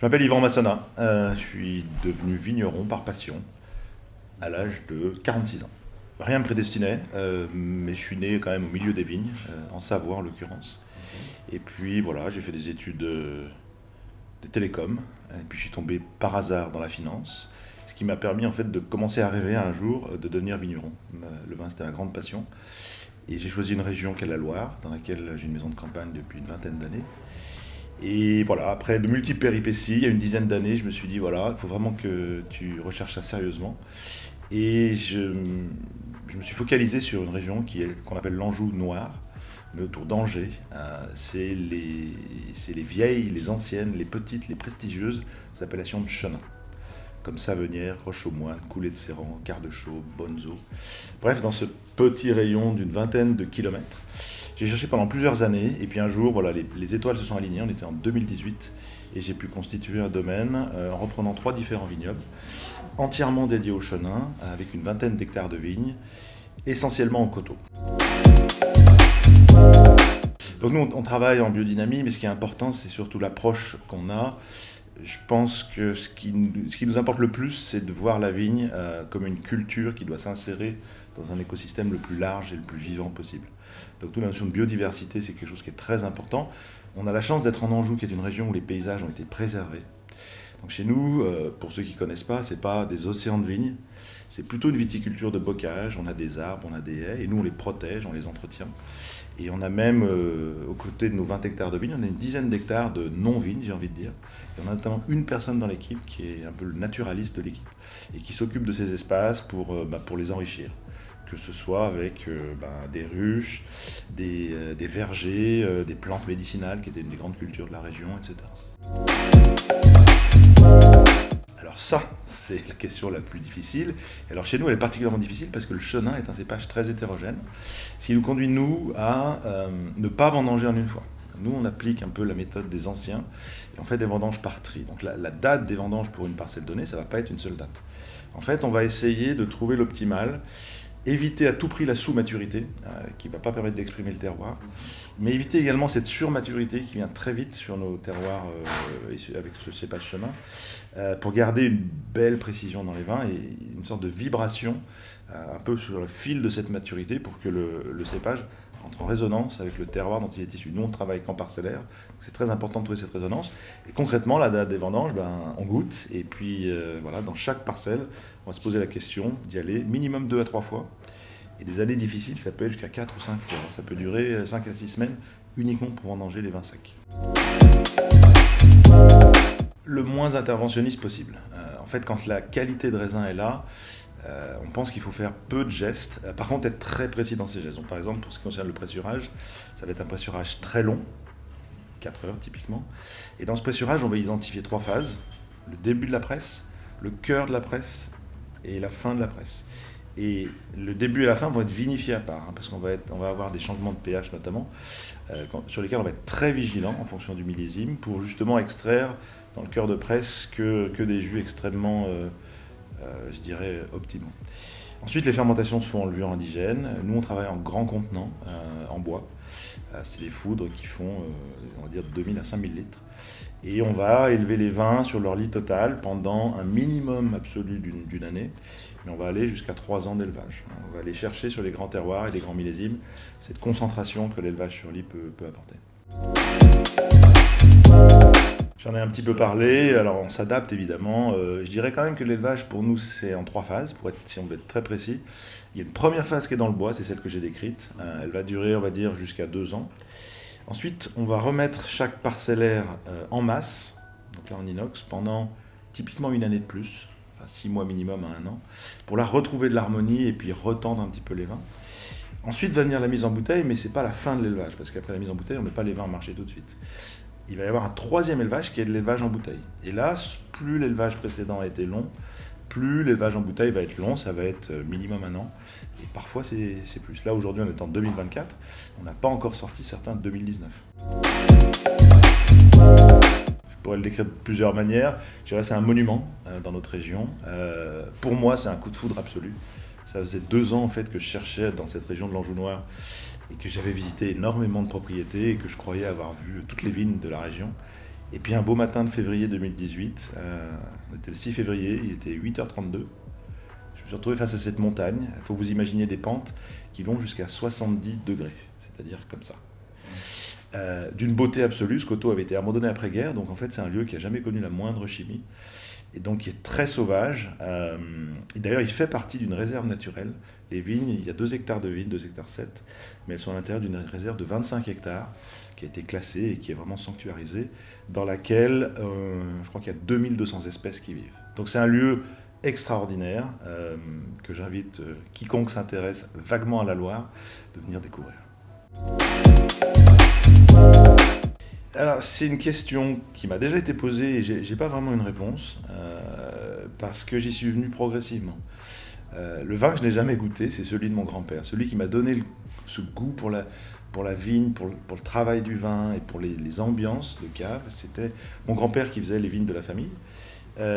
m'appelle Yvan Massona, je suis devenu vigneron par passion à l'âge de 46 ans. Rien ne me prédestinait, mais je suis né quand même au milieu des vignes, en Savoie en l'occurrence. Et puis voilà, j'ai fait des études de télécom, et puis je suis tombé par hasard dans la finance, ce qui m'a permis en fait de commencer à rêver un jour de devenir vigneron. Le vin c'était ma grande passion, et j'ai choisi une région qu'est la Loire, dans laquelle j'ai une maison de campagne depuis une vingtaine d'années. Et voilà, après de multiples péripéties, il y a une dizaine d'années, je me suis dit, voilà, il faut vraiment que tu recherches ça sérieusement. Et je me suis focalisé sur une région qu'on appelle l'Anjou noir, mais autour d'Angers. C'est les vieilles, les anciennes, les petites, les prestigieuses appellations de Chenin, comme Savenière, Roche-aux-Moines, Coulée-de-Séran, Quart-de-Chaux, Bonneau. Bref, dans ce petit rayon d'une vingtaine de kilomètres, j'ai cherché pendant plusieurs années, et puis un jour, voilà, les étoiles se sont alignées, on était en 2018, et j'ai pu constituer un domaine en reprenant 3 différents vignobles, entièrement dédiés au chenin, avec une vingtaine d'hectares de vignes, essentiellement en coteaux. Donc nous, on travaille en biodynamie, mais ce qui est important, c'est surtout l'approche qu'on a. Je pense que ce qui nous importe le plus, c'est de voir la vigne comme une culture qui doit s'insérer dans un écosystème le plus large et le plus vivant possible. Donc toute la notion de biodiversité, c'est quelque chose qui est très important. On a la chance d'être en Anjou, qui est une région où les paysages ont été préservés. Donc chez nous, pour ceux qui ne connaissent pas, c'est pas des océans de vignes, c'est plutôt une viticulture de bocage. On a des arbres, on a des haies, et nous on les protège, on les entretient. Et on a même, aux côtés de nos 20 hectares de vignes, on a une dizaine d'hectares de non-vignes, j'ai envie de dire. Et on a notamment une personne dans l'équipe qui est un peu le naturaliste de l'équipe et qui s'occupe de ces espaces pour les enrichir. Que ce soit avec des ruches, des vergers, des plantes médicinales qui étaient une des grandes cultures de la région, etc. Alors ça, c'est la question la plus difficile. Et alors chez nous, elle est particulièrement difficile parce que le chenin est un cépage très hétérogène, ce qui nous conduit, nous, à ne pas vendanger en une fois. Nous, on applique un peu la méthode des anciens et on fait des vendanges par tri. Donc la date des vendanges pour une parcelle donnée, ça ne va pas être une seule date. En fait, on va essayer de trouver l'optimal, éviter à tout prix la sous-maturité, qui ne va pas permettre d'exprimer le terroir, mais éviter également cette surmaturité qui vient très vite sur nos terroirs avec ce cépage chenin, pour garder une belle précision dans les vins et une sorte de vibration un peu sur le fil de cette maturité pour que le cépage entre en résonance avec le terroir dont il est issu. Nous, on ne travaille qu'en parcellaire, c'est très important de trouver cette résonance. Et concrètement, la date des vendanges, on goûte, et puis voilà, dans chaque parcelle, on va se poser la question d'y aller minimum 2 à 3 fois. Et des années difficiles, ça peut être jusqu'à 4 ou 5 fois. Ça peut durer 5 à 6 semaines uniquement pour vendanger les vins secs. Le moins interventionniste possible. En fait, quand la qualité de raisin est là, on pense qu'il faut faire peu de gestes. Par contre, être très précis dans ces gestes. Donc, par exemple, pour ce qui concerne le pressurage, ça va être un pressurage très long, 4 heures typiquement. Et dans ce pressurage, on va identifier 3 phases. Le début de la presse, le cœur de la presse et la fin de la presse. Et le début et la fin vont être vinifiés à part, parce qu'on va avoir des changements de pH notamment, sur lesquels on va être très vigilant en fonction du millésime, pour justement extraire dans le cœur de presse que des jus extrêmement, je dirais, optimaux. Ensuite, les fermentations se font en levure indigène. Nous, on travaille en grands contenants, en bois. C'est les foudres qui font, on va dire, 2000 à 5000 litres. Et on va élever les vins sur leur lit total pendant un minimum absolu d'une année. Mais on va aller jusqu'à 3 ans d'élevage. On va aller chercher sur les grands terroirs et les grands millésimes cette concentration que l'élevage sur lit peut apporter. J'en ai un petit peu parlé, alors on s'adapte évidemment. Je dirais quand même que l'élevage pour nous c'est en 3 phases, si on veut être très précis. Il y a une première phase qui est dans le bois, c'est celle que j'ai décrite. Elle va durer, on va dire, jusqu'à 2 ans. Ensuite, on va remettre chaque parcellaire en masse, donc là en inox, pendant typiquement une année de plus, enfin 6 mois minimum à 1 an, pour la retrouver de l'harmonie et puis retendre un petit peu les vins. Ensuite va venir la mise en bouteille, mais ce n'est pas la fin de l'élevage, parce qu'après la mise en bouteille, on ne met pas les vins au marché tout de suite. Il va y avoir un 3e élevage qui est de l'élevage en bouteille. Et là, plus l'élevage précédent a été long, plus l'élevage en bouteille va être long, ça va être minimum 1 an. Et parfois, c'est plus. Là, aujourd'hui, on est en 2024. On n'a pas encore sorti certains de 2019. Je pourrais le décrire de plusieurs manières. Je dirais que c'est un monument dans notre région. Pour moi, c'est un coup de foudre absolu. Ça faisait 2 ans en fait, que je cherchais dans cette région de l'Anjou noir et que j'avais visité énormément de propriétés et que je croyais avoir vu toutes les vignes de la région. Et puis un beau matin de février 2018, on était le 6 février, il était 8h32. Je me suis retrouvé face à cette montagne. Il faut vous imaginer des pentes qui vont jusqu'à 70 degrés, c'est-à-dire comme ça. D'une beauté absolue, ce coteau avait été abandonné après-guerre, donc en fait c'est un lieu qui n'a jamais connu la moindre chimie, et donc qui est très sauvage. Et d'ailleurs il fait partie d'une réserve naturelle. Les vignes, il y a 2 hectares de vignes, 2 hectares 7, mais elles sont à l'intérieur d'une réserve de 25 hectares, qui a été classée et qui est vraiment sanctuarisée, dans laquelle je crois qu'il y a 2200 espèces qui vivent. Donc c'est un lieu extraordinaire que j'invite quiconque s'intéresse vaguement à la Loire de venir découvrir. Alors c'est une question qui m'a déjà été posée et j'ai pas vraiment une réponse parce que j'y suis venu progressivement. Le vin que je n'ai jamais goûté, c'est celui de mon grand-père, celui qui m'a donné ce goût pour la vigne, pour le travail du vin et pour les ambiances de cave. C'était mon grand-père qui faisait les vignes de la famille.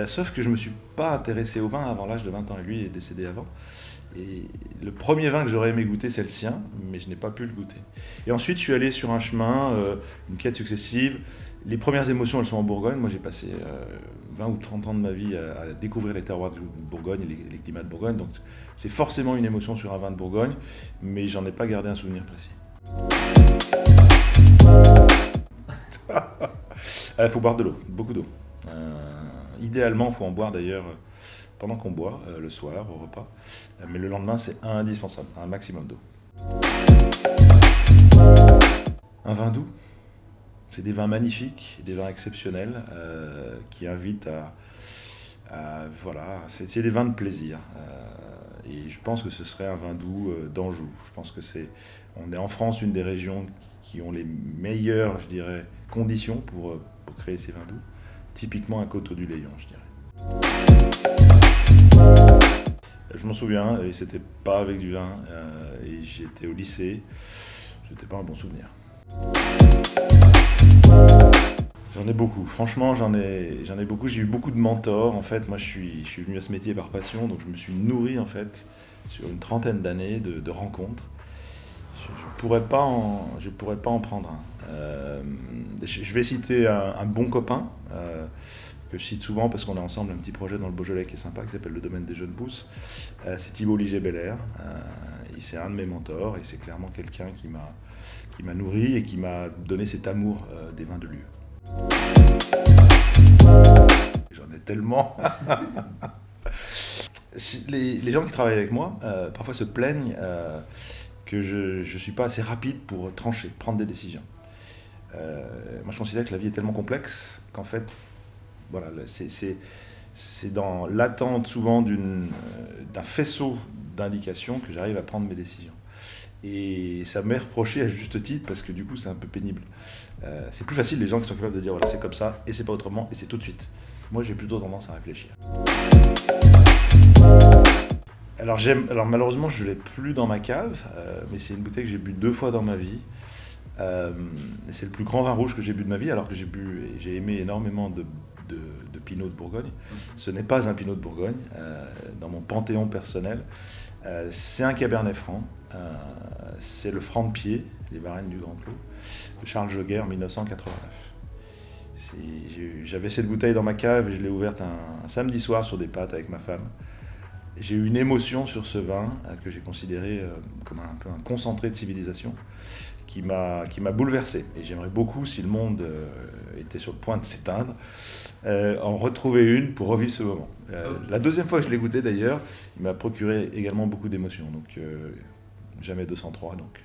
Sauf que je ne me suis pas intéressé au vin avant l'âge de 20 ans, et lui est décédé avant. Et le premier vin que j'aurais aimé goûter, c'est le sien, mais je n'ai pas pu le goûter. Et ensuite, je suis allé sur un chemin, une quête successive. Les premières émotions, elles sont en Bourgogne. Moi, j'ai passé 20 ou 30 ans de ma vie à découvrir les terroirs de Bourgogne et les climats de Bourgogne. Donc, c'est forcément une émotion sur un vin de Bourgogne, mais j'en ai pas gardé un souvenir précis. Il faut boire de l'eau, beaucoup d'eau. Idéalement, il faut en boire d'ailleurs pendant qu'on boit, le soir, au repas. Mais le lendemain, c'est indispensable, un maximum d'eau. Un vin doux, c'est des vins magnifiques, des vins exceptionnels qui invitent voilà, c'est des vins de plaisir. Et je pense que ce serait un vin doux d'Anjou. Je pense que on est en France une des régions qui ont les meilleures, je dirais, conditions pour créer ces vins doux. Typiquement un Coteau du Layon, je dirais. Je m'en souviens, et c'était pas avec du vin, et j'étais au lycée, c'était pas un bon souvenir. J'en ai beaucoup, franchement j'en ai beaucoup, j'ai eu beaucoup de mentors, en fait, moi je suis venu à ce métier par passion, donc je me suis nourri en fait sur une trentaine d'années de rencontres. Je ne pourrais pas en prendre un. Je vais citer un bon copain, que je cite souvent parce qu'on a ensemble un petit projet dans le Beaujolais qui est sympa, qui s'appelle le Domaine des Jeunes Pousses. C'est Thibault Liger-Belair. C'est un de mes mentors et c'est clairement quelqu'un qui m'a nourri et qui m'a donné cet amour des vins de lieu. J'en ai tellement. Les gens qui travaillent avec moi parfois se plaignent que je ne suis pas assez rapide pour trancher, prendre des décisions. Moi je considère que la vie est tellement complexe qu'en fait, voilà, c'est dans l'attente souvent d'un faisceau d'indications que j'arrive à prendre mes décisions. Et ça m'est reproché à juste titre parce que du coup c'est un peu pénible. C'est plus facile les gens qui sont capables de dire voilà c'est comme ça et c'est pas autrement et c'est tout de suite. Moi j'ai plutôt tendance à réfléchir. Alors malheureusement je l'ai plus dans ma cave, mais c'est une bouteille que j'ai bu 2 fois dans ma vie. C'est le plus grand vin rouge que j'ai bu de ma vie, alors que j'ai aimé énormément de Pinot de Bourgogne. Ce n'est pas un Pinot de Bourgogne, dans mon panthéon personnel. C'est un Cabernet Franc, c'est le Franc de Pied, les Varennes du Grand Clos, de Charles Joguer en 1989. J'avais cette bouteille dans ma cave et je l'ai ouverte un samedi soir sur des pâtes avec ma femme. J'ai eu une émotion sur ce vin que j'ai considéré comme un peu un concentré de civilisation qui m'a bouleversé. Et j'aimerais beaucoup, si le monde était sur le point de s'éteindre, en retrouver une pour revivre ce moment. La deuxième fois que je l'ai goûté d'ailleurs, il m'a procuré également beaucoup d'émotions. Donc jamais 203, donc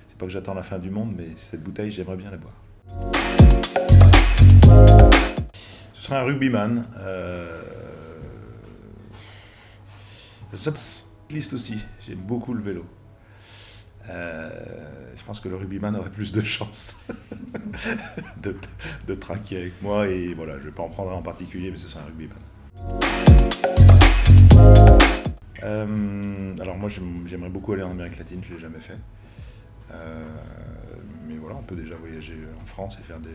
c'est pas que j'attends la fin du monde, mais cette bouteille, j'aimerais bien la boire. Ce serait un rugbyman. Cycliste aussi, j'aime beaucoup le vélo. Je pense que le rugbyman aurait plus de chances de traquer avec moi et voilà, je ne vais pas en prendre un en particulier, mais ce serait un rugbyman. Alors moi j'aimerais beaucoup aller en Amérique latine, je ne l'ai jamais fait. Mais voilà, on peut déjà voyager en France et faire des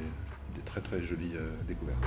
très très jolies découvertes.